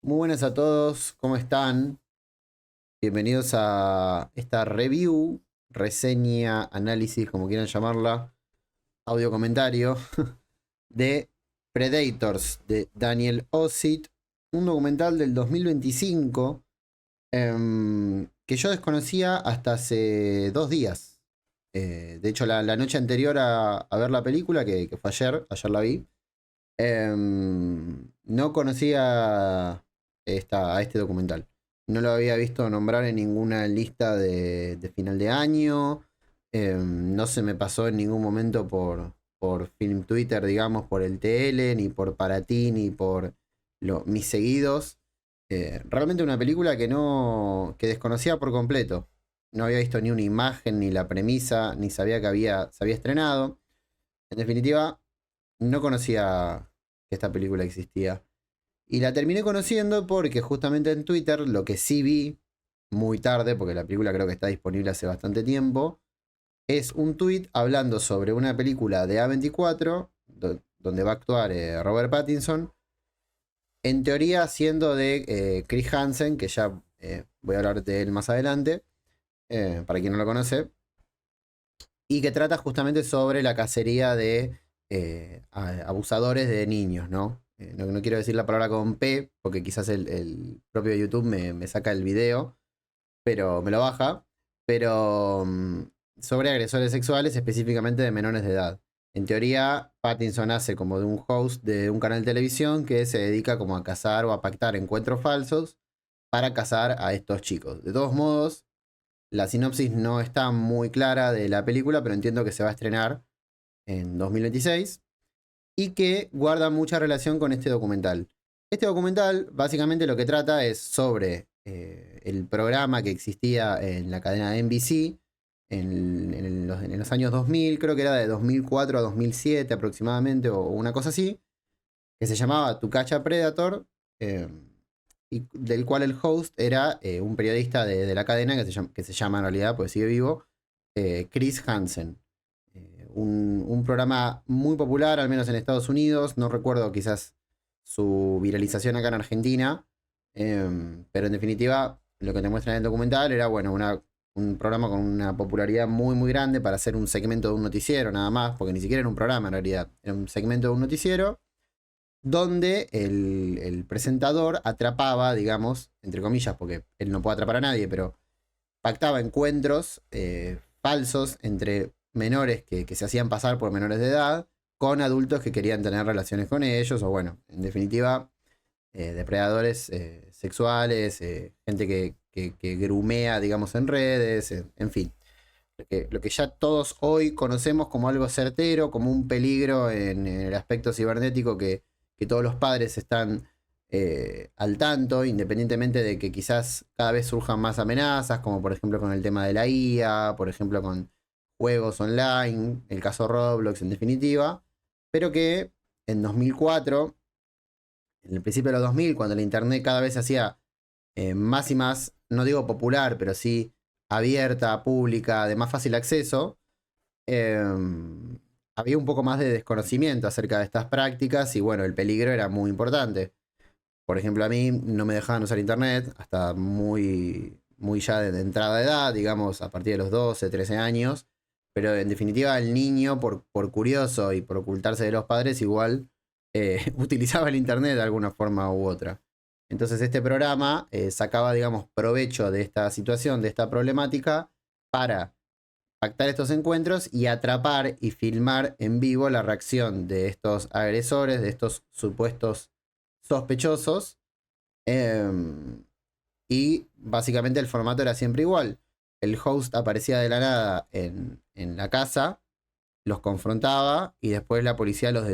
Muy buenas a todos, ¿cómo están? Bienvenidos a esta review, reseña, análisis, como quieran llamarla, audio comentario de Predators de Daniel Ossip, un documental del 2025 que yo desconocía hasta hace 2 días. De hecho, la noche anterior a ver la película, que fue ayer la vi, no conocía a este documental. No lo había visto nombrar en ninguna lista de final de año. No se me pasó en ningún momento por Film Twitter, digamos, por el TL, ni por Para Ti, ni por mis seguidos. Realmente una película que desconocía por completo. No había visto ni una imagen, ni la premisa, ni sabía que se había estrenado. En definitiva, no conocía que esta película existía. Y la terminé conociendo porque justamente en Twitter lo que sí vi muy tarde, porque la película creo que está disponible hace bastante tiempo, es un tweet hablando sobre una película de A24, donde va a actuar Robert Pattinson, en teoría siendo de Chris Hansen, que ya voy a hablar de él más adelante, para quien no lo conoce, y que trata justamente sobre la cacería de abusadores de niños, ¿no? No quiero decir la palabra con P, porque quizás el propio YouTube me saca el video, pero me lo baja, pero sobre agresores sexuales, específicamente de menores de edad. En teoría, Pattinson hace como de un host de un canal de televisión que se dedica como a cazar o a pactar encuentros falsos para cazar a estos chicos. De todos modos, la sinopsis no está muy clara de la película, pero entiendo que se va a estrenar en 2026 y que guarda mucha relación con este documental. Este documental básicamente lo que trata es sobre el programa que existía en la cadena NBC en los años 2000, creo que era de 2004 a 2007 aproximadamente, o una cosa así, que se llamaba To Catch a Predator, eh, y del cual el host era un periodista de la cadena que se llama en realidad, pues sigue vivo, Chris Hansen. Un programa muy popular, al menos en Estados Unidos. No recuerdo quizás su viralización acá en Argentina. Pero en definitiva, lo que te muestra en el documental era, bueno, un programa con una popularidad muy, muy grande para hacer un segmento de un noticiero, nada más, porque ni siquiera era un programa en realidad, era un segmento de un noticiero, donde el presentador atrapaba, digamos, entre comillas, porque él no puede atrapar a nadie, pero pactaba encuentros falsos entre menores que se hacían pasar por menores de edad con adultos que querían tener relaciones con ellos, o bueno, en definitiva, depredadores sexuales, gente que grumea, digamos, en redes, en fin. Lo que ya todos hoy conocemos como algo certero, como un peligro en el aspecto cibernético que todos los padres están al tanto, independientemente de que quizás cada vez surjan más amenazas, como por ejemplo con el tema de la IA, por ejemplo con juegos online, el caso Roblox en definitiva, pero que en 2004, en el principio de los 2000, cuando la Internet cada vez se hacía más y más, no digo popular, pero sí abierta, pública, de más fácil acceso, eh, había un poco más de desconocimiento acerca de estas prácticas y bueno, el peligro era muy importante. Por ejemplo, a mí no me dejaban usar internet hasta muy, muy ya de entrada de edad, digamos, a partir de los 12, 13 años. Pero en definitiva, el niño, por curioso y por ocultarse de los padres, igual utilizaba el internet de alguna forma u otra. Entonces, este programa sacaba, digamos, provecho de esta situación, de esta problemática, para pactar estos encuentros y atrapar y filmar en vivo la reacción de estos agresores, de estos supuestos sospechosos. Y básicamente el formato era siempre igual. El host aparecía de la nada en la casa, los confrontaba y después la policía los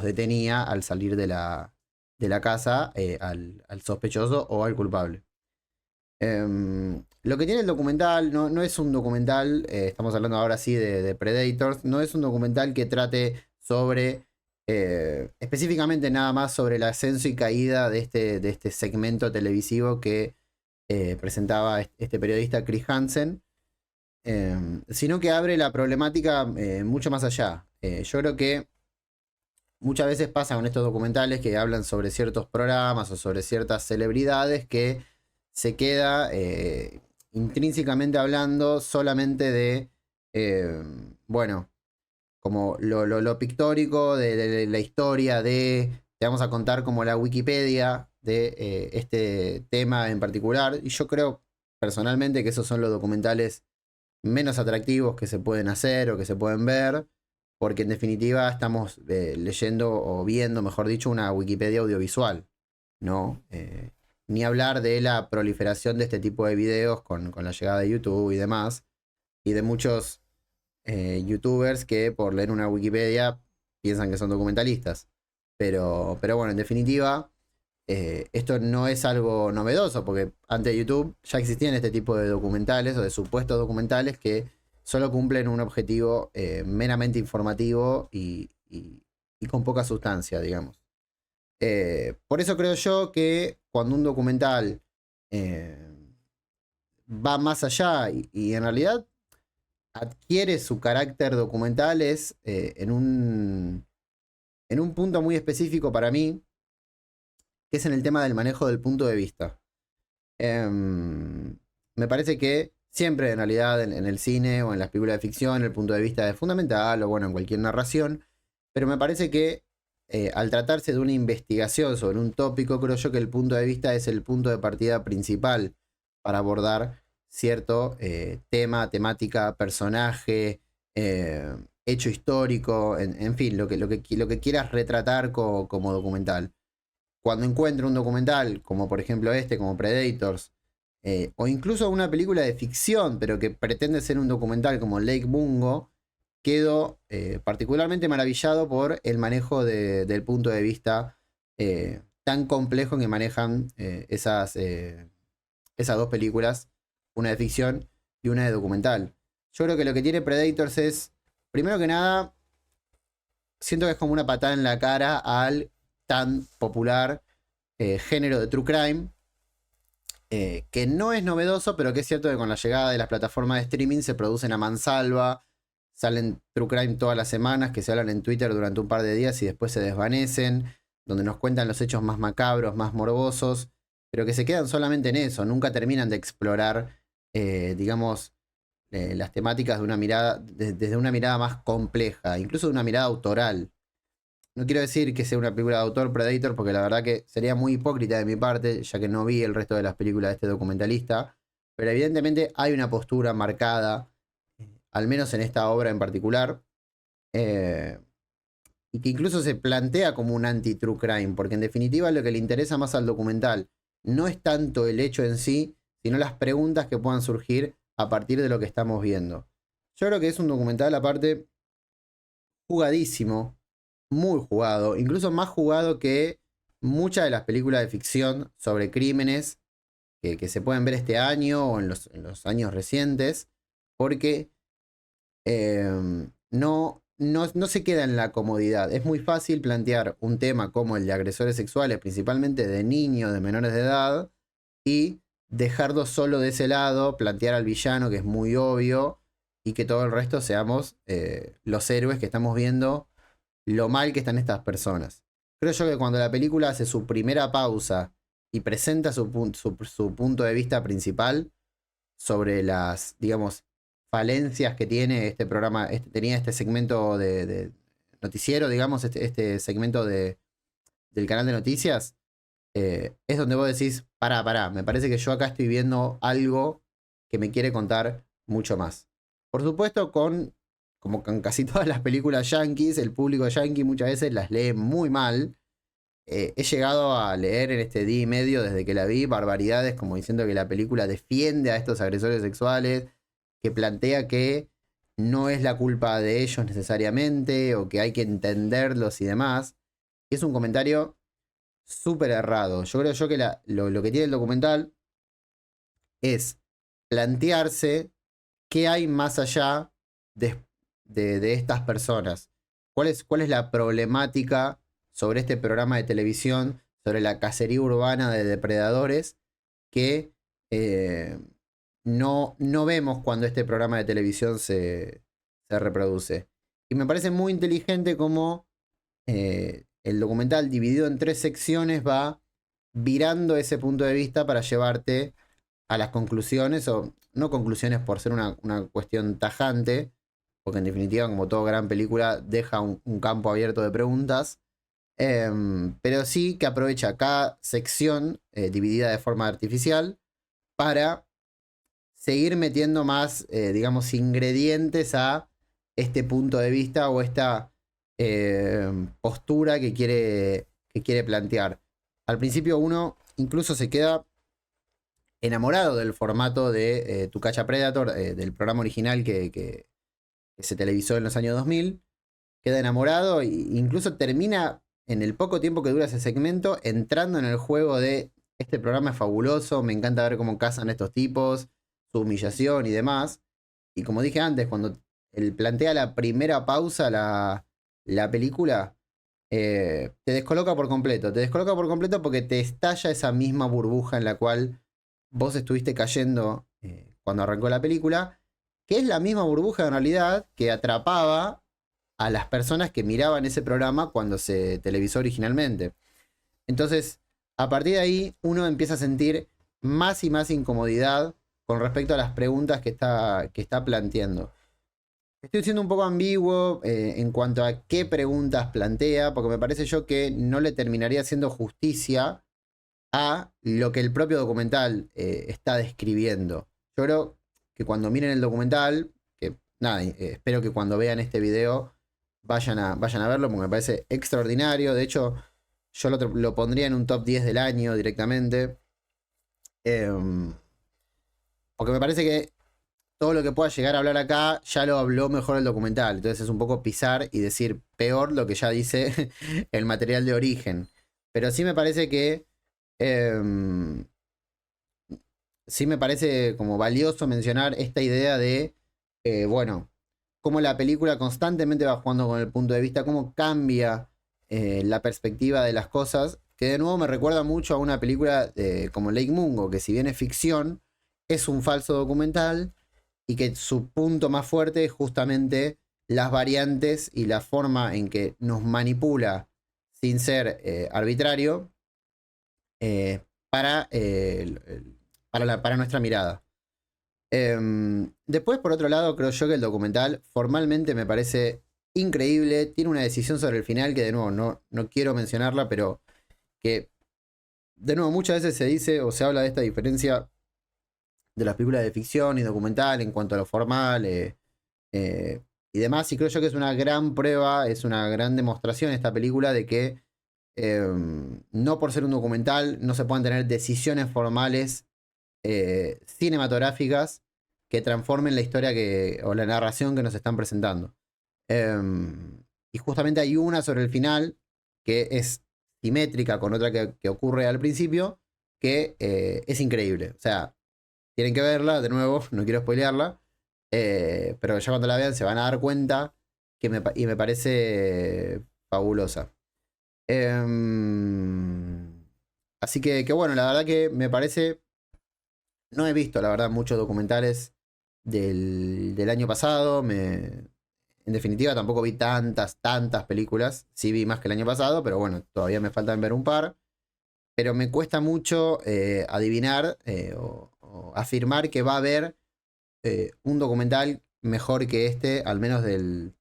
detenía al salir de la casa al sospechoso o al culpable. Lo que tiene el documental no es un documental, estamos hablando ahora sí de Predators, no es un documental que trate sobre específicamente nada más sobre el ascenso y caída de este segmento televisivo que presentaba este periodista Chris Hansen, sino que abre la problemática mucho más allá. Yo creo que muchas veces pasa con estos documentales que hablan sobre ciertos programas o sobre ciertas celebridades que se queda intrínsecamente hablando solamente de, eh, bueno, como lo pictórico de la historia de, te vamos a contar como la Wikipedia de este tema en particular. Y yo creo personalmente que esos son los documentales menos atractivos que se pueden hacer o que se pueden ver, porque en definitiva estamos leyendo o viendo, mejor dicho, una Wikipedia audiovisual, ¿no? Ni hablar de la proliferación de este tipo de videos con la llegada de YouTube y demás, y de muchos youtubers que por leer una Wikipedia piensan que son documentalistas. Pero bueno, en definitiva, esto no es algo novedoso, porque antes de YouTube ya existían este tipo de documentales o de supuestos documentales que solo cumplen un objetivo meramente informativo y con poca sustancia, digamos. Por eso creo yo que cuando un documental eh, va más allá y en realidad adquiere su carácter documental es en un punto muy específico para mí, que es en el tema del manejo del punto de vista. Me parece que siempre en realidad en el cine o en las películas de ficción el punto de vista es fundamental o bueno, en cualquier narración, pero me parece que al tratarse de una investigación sobre un tópico, creo yo que el punto de vista es el punto de partida principal para abordar cierto tema, temática, personaje, hecho histórico, en fin, lo que quieras retratar como documental. Cuando encuentro un documental, como por ejemplo este, como Predators, o incluso una película de ficción, pero que pretende ser un documental como Lake Mungo, quedo particularmente maravillado por el manejo del punto de vista tan complejo que manejan esas dos películas, una de ficción y una de documental. Yo creo que lo que tiene Predators es, primero que nada, siento que es como una patada en la cara al tan popular género de true crime, que no es novedoso, pero que es cierto que con la llegada de las plataformas de streaming se producen a mansalva, salen true crime todas las semanas, que se hablan en Twitter durante un par de días y después se desvanecen, donde nos cuentan los hechos más macabros, más morbosos, pero que se quedan solamente en eso, nunca terminan de explorar, digamos, las temáticas de una mirada, desde una mirada más compleja, incluso de una mirada autoral. No quiero decir que sea una película de autor Predator, porque la verdad que sería muy hipócrita de mi parte, ya que no vi el resto de las películas de este documentalista, pero evidentemente hay una postura marcada, al menos en esta obra en particular, eh, y que incluso se plantea como un anti-true crime, porque en definitiva lo que le interesa más al documental no es tanto el hecho en sí, sino las preguntas que puedan surgir a partir de lo que estamos viendo. Yo creo que es un documental aparte jugadísimo, muy jugado, incluso más jugado que muchas de las películas de ficción sobre crímenes que se pueden ver este año o en los años recientes, porque no se queda en la comodidad. Es muy fácil plantear un tema como el de agresores sexuales, principalmente de niños, de menores de edad, y dejarlo solo de ese lado, plantear al villano, que es muy obvio, y que todo el resto seamos los héroes que estamos viendo lo mal que están estas personas. Creo yo que cuando la película hace su primera pausa y presenta su punto de vista principal sobre las, digamos, falencias que tiene este programa, tenía este segmento de noticiero, digamos, este segmento del canal de noticias, es donde vos decís, pará, me parece que yo acá estoy viendo algo que me quiere contar mucho más. Por supuesto, como con casi todas las películas yankees, el público yankee muchas veces las lee muy mal. He llegado a leer en este día y medio desde que la vi barbaridades como diciendo que la película defiende a estos agresores sexuales, que plantea que no es la culpa de ellos necesariamente o que hay que entenderlos y demás. Y es un comentario súper errado. Yo creo que lo que tiene el documental es plantearse qué hay más allá de, de estas personas. Cuál es la problemática sobre este programa de televisión, sobre la cacería urbana de depredadores que no vemos cuando este programa de televisión se reproduce? Y me parece muy inteligente cómo el documental dividido en 3 secciones va virando ese punto de vista para llevarte a las conclusiones, o no conclusiones por ser una cuestión tajante, porque en definitiva, como toda gran película, deja un campo abierto de preguntas, pero sí que aprovecha cada sección dividida de forma artificial para seguir metiendo más, digamos, ingredientes a este punto de vista o esta postura que quiere plantear. Al principio uno incluso se queda enamorado del formato de Tu Cacha Predator, del programa original que se televisó en los años 2000. Queda enamorado e incluso termina, en el poco tiempo que dura ese segmento, entrando en el juego de este programa es fabuloso, me encanta ver cómo cazan estos tipos, su humillación y demás. Y como dije antes, cuando él plantea la primera pausa, la película, te descoloca por completo. Te descoloca por completo porque te estalla esa misma burbuja en la cual vos estuviste cayendo cuando arrancó la película, que es la misma burbuja en realidad que atrapaba a las personas que miraban ese programa cuando se televisó originalmente. Entonces, a partir de ahí, uno empieza a sentir más y más incomodidad con respecto a las preguntas que está planteando. Estoy siendo un poco ambiguo en cuanto a qué preguntas plantea, porque me parece yo que no le terminaría haciendo justicia a lo que el propio documental está describiendo. Yo creo que cuando miren el documental, que nada, espero que cuando vean este video vayan a verlo, porque me parece extraordinario. De hecho, yo lo pondría en un top 10 del año directamente. Porque me parece que todo lo que pueda llegar a hablar acá ya lo habló mejor el documental. Entonces es un poco pisar y decir peor lo que ya dice el material de origen. Pero sí me parece que sí me parece como valioso mencionar esta idea de, bueno, cómo la película constantemente va jugando con el punto de vista, cómo cambia la perspectiva de las cosas, que de nuevo me recuerda mucho a una película como Lake Mungo, que si bien es ficción, es un falso documental y que su punto más fuerte es justamente las variantes y la forma en que nos manipula sin ser arbitrario para, para nuestra mirada. Después, por otro lado, creo yo que el documental formalmente me parece increíble. Tiene una decisión sobre el final que de nuevo no quiero mencionarla, pero que de nuevo muchas veces se dice o se habla de esta diferencia de las películas de ficción y documental en cuanto a lo formal y demás. Y creo yo que es una gran prueba, es una gran demostración esta película de que no por ser un documental no se pueden tener decisiones formales cinematográficas que transformen la historia o la narración que nos están presentando. Y justamente hay una sobre el final que es simétrica con otra que ocurre al principio, que es increíble. O sea, tienen que verla, de nuevo, no quiero spoilearla, pero ya cuando la vean se van a dar cuenta y me parece fabulosa. Así que bueno, la verdad que me parece. No he visto, la verdad, muchos documentales del año pasado. En definitiva, tampoco vi tantas películas. Sí vi más que el año pasado, pero bueno, todavía me faltan ver un par. Pero me cuesta mucho adivinar o afirmar que va a haber un documental mejor que este, al menos del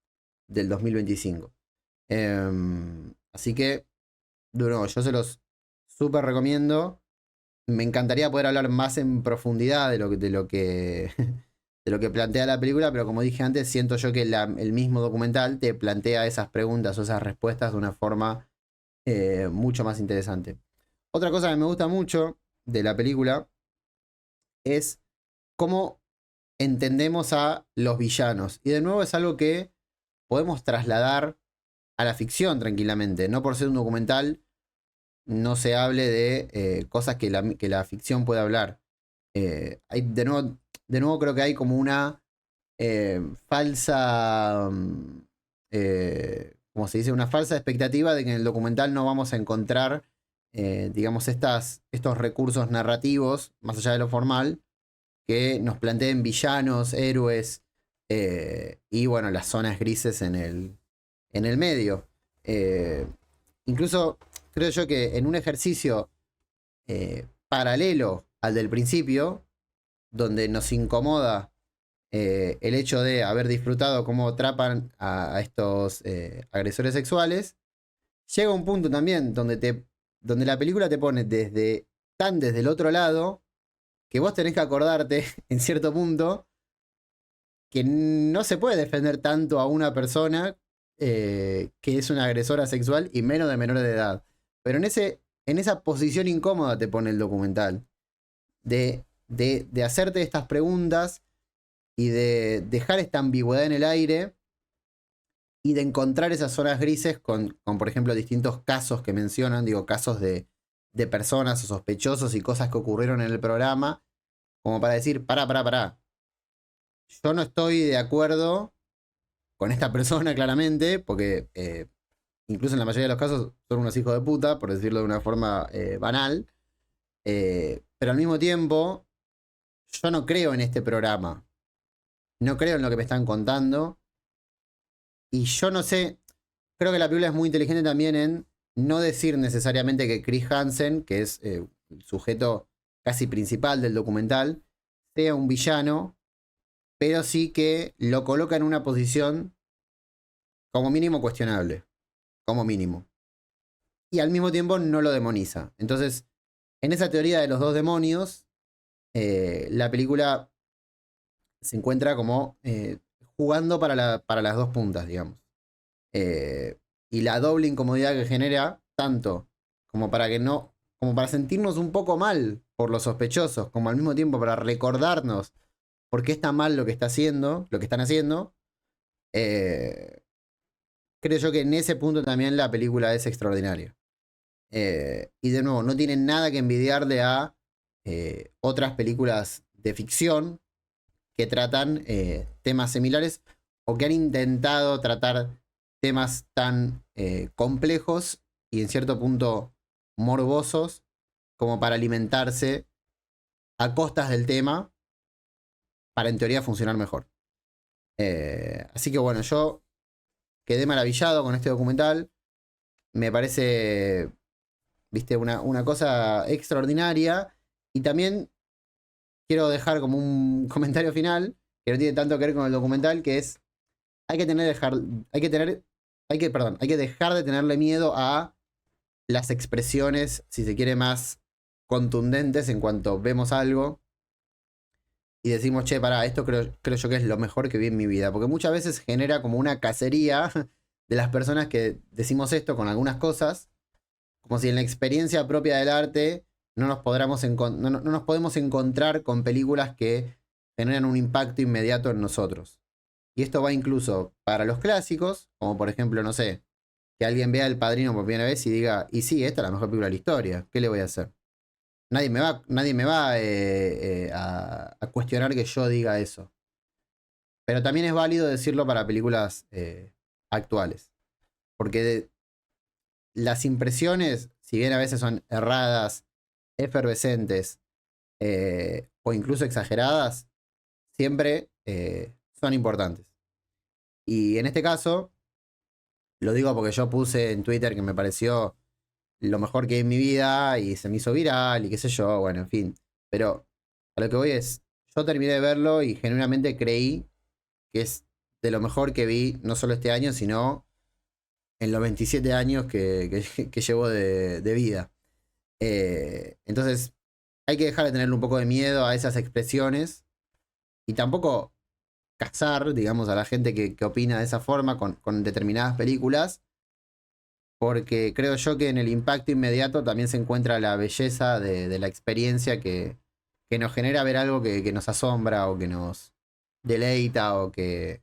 2025. Así que, de nuevo, yo se los súper recomiendo. Me encantaría poder hablar más en profundidad de lo que plantea la película, pero como dije antes, siento yo que el mismo documental te plantea esas preguntas o esas respuestas de una forma mucho más interesante. Otra cosa que me gusta mucho de la película es cómo entendemos a los villanos. Y de nuevo es algo que podemos trasladar a la ficción tranquilamente. No por ser un documental no se hable de cosas que la ficción puede hablar. De nuevo creo que hay como una falsa, como se dice, una falsa expectativa de que en el documental no vamos a encontrar, digamos, estos recursos narrativos, más allá de lo formal, que nos planteen villanos, héroes y bueno, las zonas grises en el medio. Eh, Incluso creo yo que en un ejercicio paralelo al del principio, donde nos incomoda el hecho de haber disfrutado cómo atrapan a estos agresores sexuales, llega un punto también donde la película te pone desde el otro lado, que vos tenés que acordarte en cierto punto que no se puede defender tanto a una persona que es una agresora sexual y menos de menor de edad. Pero en esa posición incómoda te pone el documental. De hacerte estas preguntas y de dejar esta ambigüedad en el aire y de encontrar esas zonas grises con por ejemplo, distintos casos que mencionan, digo, casos de personas o sospechosos y cosas que ocurrieron en el programa, como para decir, pará. Yo no estoy de acuerdo con esta persona claramente, porque incluso en la mayoría de los casos son unos hijos de puta, por decirlo de una forma banal, pero al mismo tiempo yo no creo en este programa, no creo en lo que me están contando, y yo no sé, creo que la película es muy inteligente también en no decir necesariamente que Chris Hansen, que es el sujeto casi principal del documental, sea un villano, pero sí que lo coloca en una posición como mínimo cuestionable, como mínimo. Y al mismo tiempo no lo demoniza. Entonces, en esa teoría de los dos demonios, la película se encuentra como jugando para las dos puntas, digamos. Eh, y la doble incomodidad que genera, tanto como para que no, como para sentirnos un poco mal por los sospechosos, como al mismo tiempo para recordarnos por qué está mal lo que está haciendo, lo que están haciendo. eh, Creo yo que en ese punto también la película es extraordinaria. Y de nuevo, no tiene nada que envidiarle a otras películas de ficción que tratan temas similares o que han intentado tratar temas tan complejos y en cierto punto morbosos como para alimentarse a costas del tema para en teoría funcionar mejor. Así que bueno, yo quedé maravillado con este documental. Me parece, viste, una cosa extraordinaria. Y también quiero dejar como un comentario final que no tiene tanto que ver con el documental, que es hay que tener dejar, hay que tener, perdón, hay que dejar de tenerle miedo a las expresiones, si se quiere, más contundentes en cuanto vemos algo y decimos, che, pará, esto creo yo que es lo mejor que vi en mi vida. Porque muchas veces genera como una cacería de las personas que decimos esto con algunas cosas, como si en la experiencia propia del arte no nos podemos encontrar con películas que generan un impacto inmediato en nosotros. Y esto va incluso para los clásicos, como por ejemplo, no sé, que alguien vea El Padrino por primera vez y diga, y sí, esta es la mejor película de la historia, ¿qué le voy a hacer? Nadie me va a cuestionar que yo diga eso. Pero también es válido decirlo para películas actuales. Porque las impresiones, si bien a veces son erradas, efervescentes o incluso exageradas, siempre son importantes. Y en este caso, lo digo porque yo puse en Twitter que me pareció lo mejor que vi en mi vida y se me hizo viral y qué sé yo, bueno, en fin. Pero a lo que voy es, yo terminé de verlo y genuinamente creí que es de lo mejor que vi, no solo este año, sino en los 27 años que llevo de vida. Entonces, hay que dejar de tenerle un poco de miedo a esas expresiones y tampoco cazar, digamos, a la gente que opina de esa forma con determinadas películas, porque creo yo que en el impacto inmediato también se encuentra la belleza de la experiencia que nos genera ver algo que nos asombra o que nos deleita o que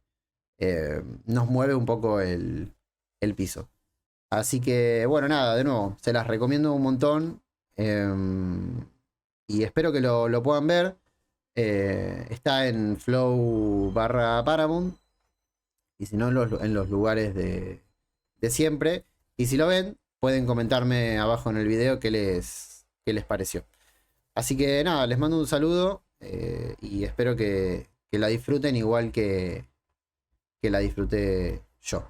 nos mueve un poco el piso. Así que, bueno, nada, de nuevo, se las recomiendo un montón y espero que lo puedan ver. Está en Flow barra Paramount y si no en los lugares de siempre. Y si lo ven, pueden comentarme abajo en el video qué les pareció. Así que nada, les mando un saludo y espero que la disfruten igual que la disfruté yo.